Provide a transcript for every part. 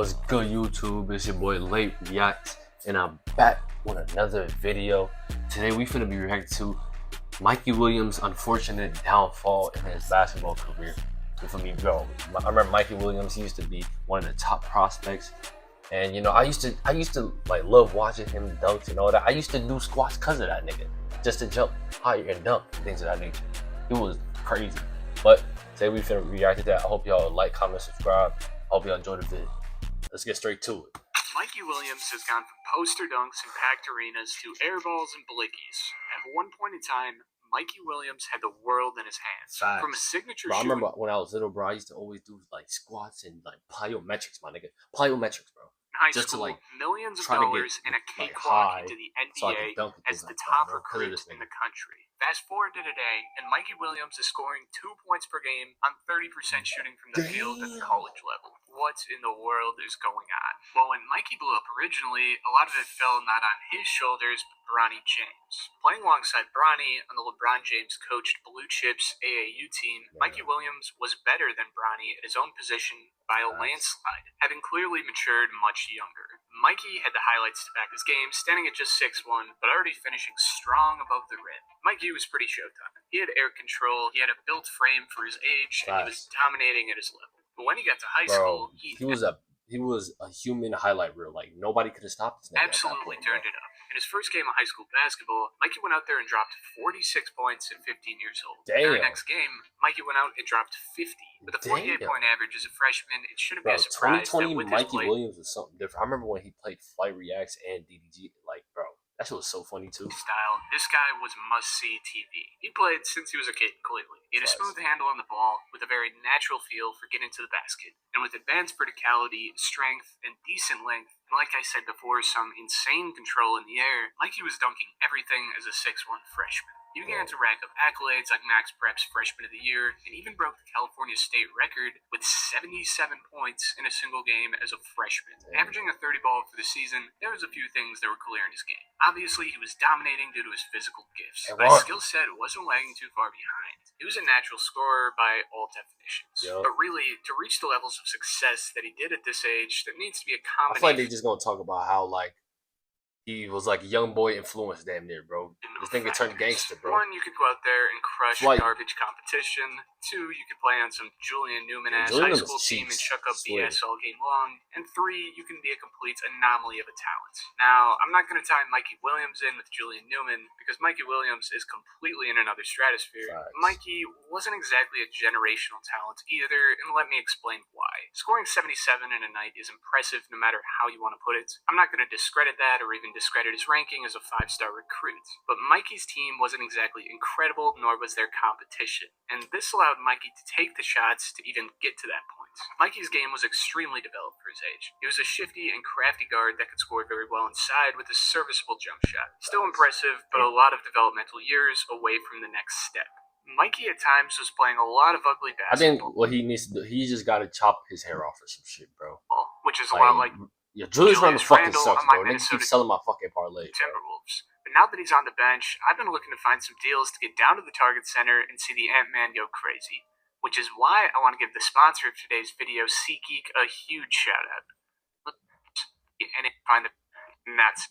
What's good, YouTube? It's your boy Late Reacts, and I'm back with another video. Today we finna be reacting to Mikey Williams' unfortunate downfall in his basketball career. You feel me, bro? I remember Mikey Williams. He used to be one of the top prospects, and I used to like love watching him dunk and all that. I used to do squats because of that nigga, just to jump higher and dunk, things of that nature. It was crazy. But today we finna react to that. I hope y'all like, comment, subscribe. I hope y'all enjoy the video. Let's get straight to it. Mikey Williams has gone from poster dunks in packed arenas to airballs and blickies. At one point in time, Mikey Williams had the world in his hands. Facts. From a signature I shooting... remember when I was little, bro, I used to always do like squats and like plyometrics, my nigga. Plyometrics, bro. high just school, to, like, millions of try to dollars get, and a like, cakewalk high into the so I NBA could dunk and as things the like top that, bro. recruit in the country. Fast forward to today, and Mikey Williams is scoring 2 points per game on 30% shooting from the field at the college level. What in the world is going on? Well, when Mikey blew up originally, a lot of it fell not on his shoulders, but Bronny James. Playing alongside Bronny on the LeBron James coached Blue Chips AAU team, Mikey Williams was better than Bronny at his own position by a landslide, having clearly matured much younger. Mikey had the highlights to back his game, standing at just 6'1", but already finishing strong above the rim. Mikey was pretty showtime. He had air control, he had a built frame for his age, and he was dominating at his level. But when he got to high school, he was a human highlight reel. Like, nobody could have stopped this nigga. Absolutely turned it up. In his first game of high school basketball, Mikey went out there and dropped 46 points at 15 years old. Damn. In the next game, Mikey went out and dropped 50. With a 48-point average as a freshman, it shouldn't be a surprise 2020 that with Mikey his Williams was something different. I remember when he played Flight Reacts and DDG. Like, bro, that shit was so funny too. Style, this guy was must-see TV. He played since he was a kid in Cleveland. He had a smooth handle on the ball with a very natural feel for getting to the basket. And with advanced verticality, strength, and decent length, and like I said before, some insane control in the air, Mikey was dunking everything as a 6'1" freshman. He began to rack up accolades like Max Prep's Freshman of the Year, and even broke the California state record with 77 points in a single game as a freshman. Averaging a 30 ball for the season, there was a few things that were clear in his game. Obviously, he was dominating due to his physical gifts, but his skill set wasn't lagging too far behind. He was a natural scorer by all definitions. But really, to reach the levels of success that he did at this age, there needs to be a combination. I feel like they're just gonna talk about how, like, he was like a young boy influence damn near, bro. This nigga turned gangster, bro. One, you could go out there and crush garbage competition. Two, you could play on some Julian Newman-ass high school team and chuck up BS all game long. And three, you can be a complete anomaly of a talent. Now, I'm not going to tie Mikey Williams in with Julian Newman, because Mikey Williams is completely in another stratosphere. Mikey wasn't exactly a generational talent either, and let me explain why. Scoring 77 in a night is impressive no matter how you want to put it. I'm not going to discredit that or even discredit his ranking as a 5-star recruit. But Mikey's team wasn't exactly incredible, nor was their competition. And this allowed Mikey to take the shots to even get to that point. Mikey's game was extremely developed for his age. He was a shifty and crafty guard that could score very well inside with a serviceable jump shot. Still impressive, but a lot of developmental years away from the next step. Mikey at times was playing a lot of ugly basketball. I think what he needs to do, he just got to chop his hair off or some shit, bro. Which is a lot like Julius Randle fucking sucks, bro. They keep selling my fucking parlay. Timberwolves. But now that he's on the bench, I've been looking to find some deals to get down to the Target Center and see the Ant-Man go crazy. Which is why I want to give the sponsor of today's video, SeatGeek, a huge shout out. And find the nuts.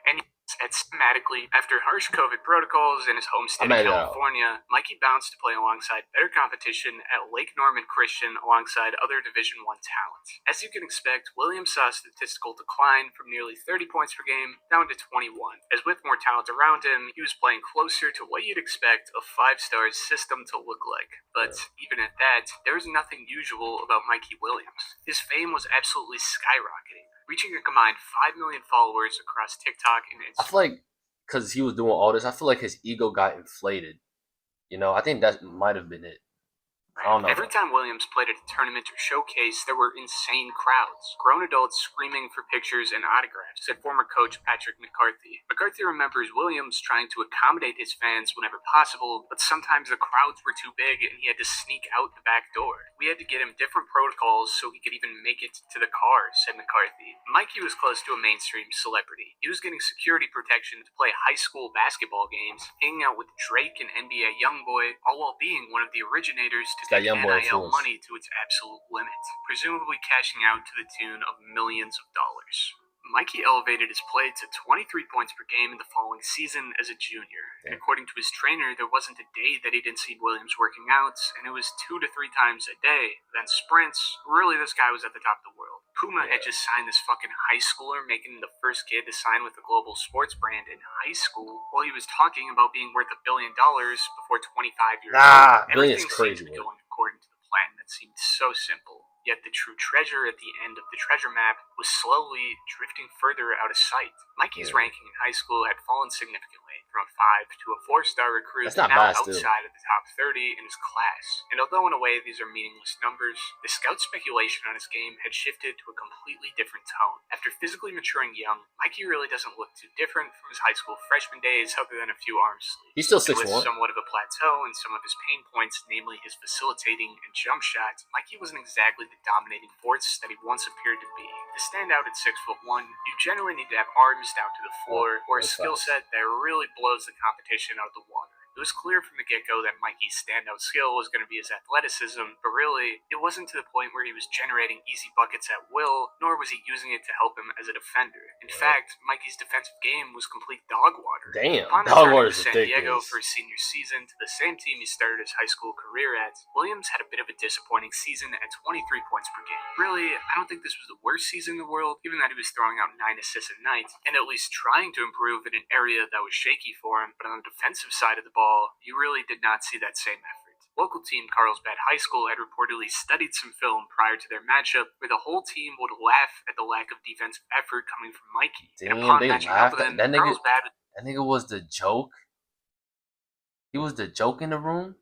And systematically, after harsh COVID protocols in his home state of California, Mikey bounced to play alongside better competition at Lake Norman Christian alongside other Division I talent. As you can expect, Williams saw a statistical decline from nearly 30 points per game down to 21. As with more talent around him, he was playing closer to what you'd expect a 5-star system to look like. But even at that, there was nothing usual about Mikey Williams. His fame was absolutely skyrocketing, reaching a combined 5 million followers across TikTok and Instagram. I feel like because he was doing all this, I feel like his ego got inflated. I think that might have been it. I don't know. Every time Williams played at a tournament or showcase, there were insane crowds. Grown adults screaming for pictures and autographs, said former coach Patrick McCarthy. McCarthy remembers Williams trying to accommodate his fans whenever possible, but sometimes the crowds were too big and he had to sneak out the back door. We had to get him different protocols so he could even make it to the car, said McCarthy. Mikey was close to a mainstream celebrity. He was getting security protection to play high school basketball games, hanging out with Drake and NBA YoungBoy, all while being one of the originators to take NIL money to its absolute limit, presumably cashing out to the tune of millions of dollars. Mikey elevated his play to 23 points per game in the following season as a junior. And according to his trainer, there wasn't a day that he didn't see Williams working out, and it was 2 to 3 times a day. Then sprints, really this guy was at the top of the world. Puma had just signed this fucking high schooler, making him the first kid to sign with a global sports brand in high school, while he was talking about being worth $1 billion before 25 years old. Everything seemed to be going according to the plan that seemed so simple. Yet the true treasure at the end of the treasure map was slowly drifting further out of sight. Mikey's ranking in high school had fallen significantly, from a 5 to a 4-star recruit, now outside of the top 30 in his class. And although in a way these are meaningless numbers, the scout speculation on his game had shifted to a completely different tone. After physically maturing young, Mikey really doesn't look too different from his high school freshman days, other than a few arm sleeves. He's still 6'1". With somewhat of a plateau and some of his pain points, namely his facilitating and jump shots, Mikey wasn't exactly the dominating force that he once appeared to be. To stand out at 6'1", you generally need to have arms down to the floor, or a skill set that really blows the competition out of the water. It was clear from the get-go that Mikey's standout skill was going to be his athleticism, but really, it wasn't to the point where he was generating easy buckets at will, nor was he using it to help him as a defender. In fact, Mikey's defensive game was complete dog water. Damn, upon dog returning water to is San Diego ridiculous. for his senior season to the same team he started his high school career at, Williams had a bit of a disappointing season at 23 points per game. Really, I don't think this was the worst season in the world, given that he was throwing out 9 assists a night, and at least trying to improve in an area that was shaky for him, but on the defensive side of the ball, you really did not see that same effort. Local team Carlsbad High School had reportedly studied some film prior to their matchup, where the whole team would laugh at the lack of defensive effort coming from Mikey. Damn, and upon they matching up with him, that nigga, Carlsbad... That nigga was the joke. He was the joke in the room.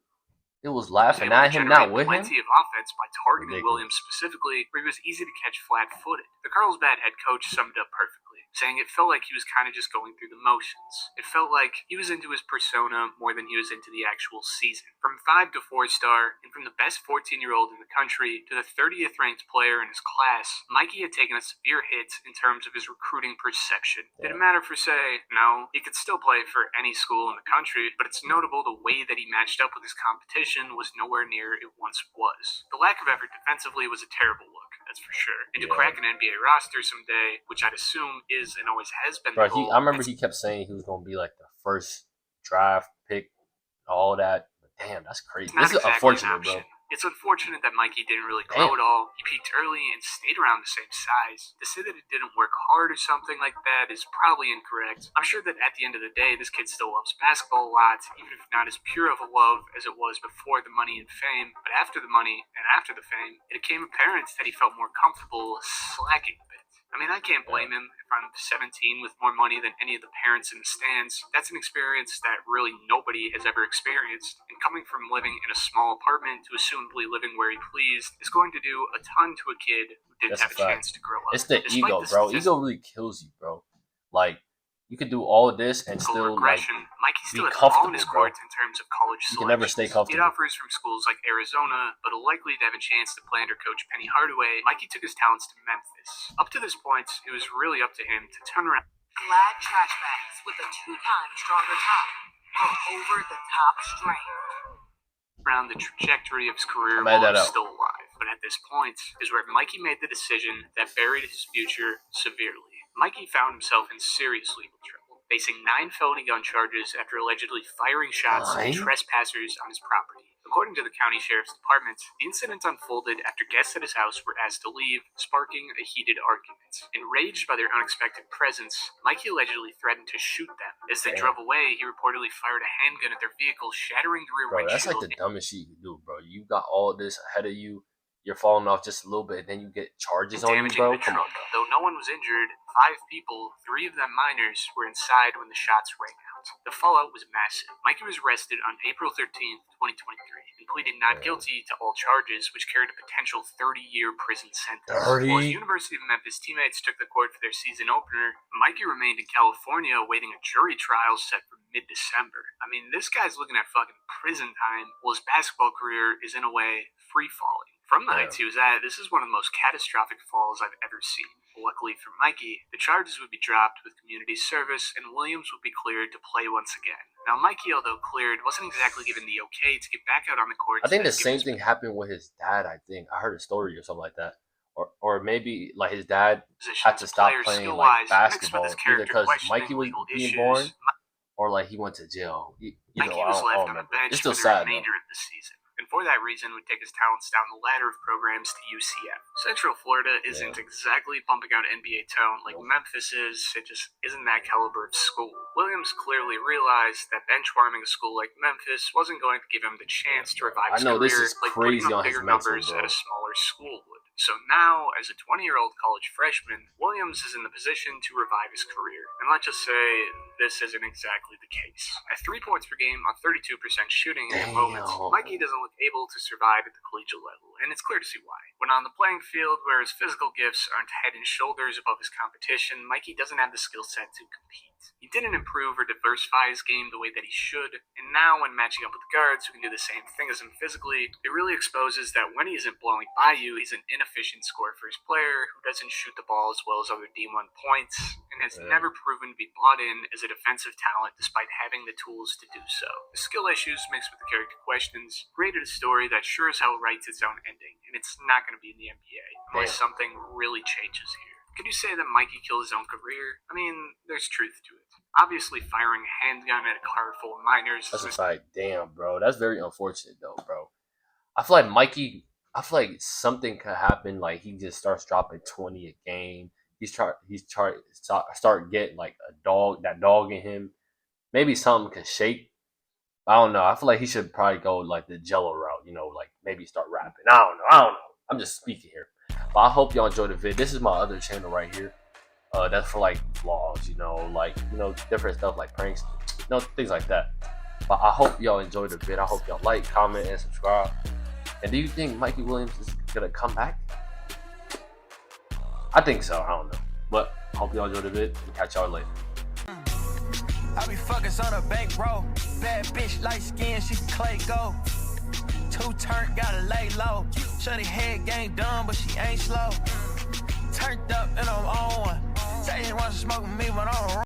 It was laughing at him, not with him. Plenty of offense by targeting Williams specifically, where he was easy to catch flat-footed. The Carlsbad head coach summed it up perfectly, saying it felt like he was kind of just going through the motions. It felt like he was into his persona more than he was into the actual season. From 5 to 4-star, and from the best 14-year-old in the country to the 30th ranked player in his class, Mikey had taken a severe hit in terms of his recruiting perception. Did it matter for say? No. He could still play for any school in the country, but it's notable the way that he matched up with his competition was nowhere near it once was. The lack of effort defensively was a terrible look, that's for sure. And to crack an NBA roster someday, which I'd assume is and always has been the goal. I remember he kept saying he was going to be like the first draft pick, all that. But damn, that's crazy. This is unfortunate, bro. It's unfortunate that Mikey didn't really grow at all. He peaked early and stayed around the same size. To say that he didn't work hard or something like that is probably incorrect. I'm sure that at the end of the day, this kid still loves basketball a lot, even if not as pure of a love as it was before the money and fame. But after the money and after the fame, it became apparent that he felt more comfortable slacking a bit. I mean, I can't blame him. If I'm 17 with more money than any of the parents in the stands, that's an experience that really nobody has ever experienced. And coming from living in a small apartment to assumably living where he pleased is going to do a ton to a kid who didn't have a chance to grow up. It's the ego, bro. Ego really kills you, bro. Like, you could do all of this and still Mikey still be has all in comfortable, his bro. court in terms of college selection. You can never stay He comfortable. had offers from schools like Arizona, but likely to have a chance to play under Coach Penny Hardaway, Mikey took his talents to Memphis. Up to this point, it was really up to him to turn around. Glad trash bags with a 2-time stronger top for over-the-top strength. Around the trajectory of his career while he was still alive. But at this point is where Mikey made the decision that buried his future severely. Mikey found himself in serious legal trouble, facing 9 felony gun charges after allegedly firing shots at trespassers on his property. According to the county sheriff's department, the incident unfolded after guests at his house were asked to leave, sparking a heated argument. Enraged by their unexpected presence, Mikey allegedly threatened to shoot them. As they drove away, he reportedly fired a handgun at their vehicle, shattering the rear windshield. That's like the dumbest shit you can do, bro. You got all this ahead of you. You're falling off just a little bit, and then you get charges on you, bro. Come on. Though no one was injured, 5 people, 3 of them minors, were inside when the shots rang out. The fallout was massive. Mikey was arrested on April 13th, 2023, and pleaded not guilty to all charges, which carried a potential 30-year prison sentence. 30? While his University of Memphis teammates took the court for their season opener, Mikey remained in California awaiting a jury trial set for mid-December. I mean, this guy's looking at fucking prison time, while his basketball career is, in a way, free-falling. From the heights he was at, this is one of the most catastrophic falls I've ever seen. Luckily for Mikey, the charges would be dropped with community service, and Williams would be cleared to play once again. Now, Mikey, although cleared, wasn't exactly given the okay to get back out on the court. I think the same thing happened with his dad. I heard a story or something like that, or maybe like his dad had to stop playing like basketball either because Mikey was being born or like he went to jail. Mikey was left on the bench for the remainder of the season, and for that reason would take his talents down the ladder of programs to UCF. Central Florida isn't exactly pumping out NBA tone like Memphis is. It just isn't that caliber of school. Williams clearly realized that benchwarming a school like Memphis wasn't going to give him the chance to revive his career like putting up bigger numbers at a smaller school would. So now, as a 20-year-old college freshman, Williams is in the position to revive his career. And let's just say this isn't exactly the case. At 3 points per game on 32% shooting in the moment, Mikey doesn't look able to survive at the collegiate level, and it's clear to see why. When on the playing field where his physical gifts aren't head and shoulders above his competition, Mikey doesn't have the skill set to compete. He didn't improve or diversify his game the way that he should, and now when matching up with guards who can do the same thing as him physically, it really exposes that when he isn't blowing by you, he's an inefficient scorer for his player who doesn't shoot the ball as well as other D1 points, and has never proven to be bought in as a defensive talent despite having the tools to do so. The skill issues mixed with the character questions created a story that sure as hell writes its own ending, and it's not going to be in the NBA unless something really changes here. Could you say that Mikey killed his own career? I mean, there's truth to it. Obviously, firing a handgun at a car full of minors. That's just like, damn, bro. That's very unfortunate, though, bro. I feel like something could happen. Like he just starts dropping 20 a game. He's start getting like that dog in him. Maybe something could shake. I don't know. I feel like he should probably go like the Jello route. Like maybe start rapping. I don't know. I'm just speaking here. But I hope y'all enjoyed the vid. This is my other channel right here. That's for like vlogs, different stuff like pranks, things like that. But I hope y'all enjoyed the vid. I hope y'all like, comment, and subscribe. And do you think Mikey Williams is gonna come back? I think so. I don't know. But I hope y'all enjoyed the vid. We'll catch y'all later. I be fuckers on a bankroll. Bad bitch, light skin, she clay go. 2 turn, gotta lay low. Shorty head game dumb, but she ain't slow. Turned up and I'm on one. Say you want to smoke with me, but I don't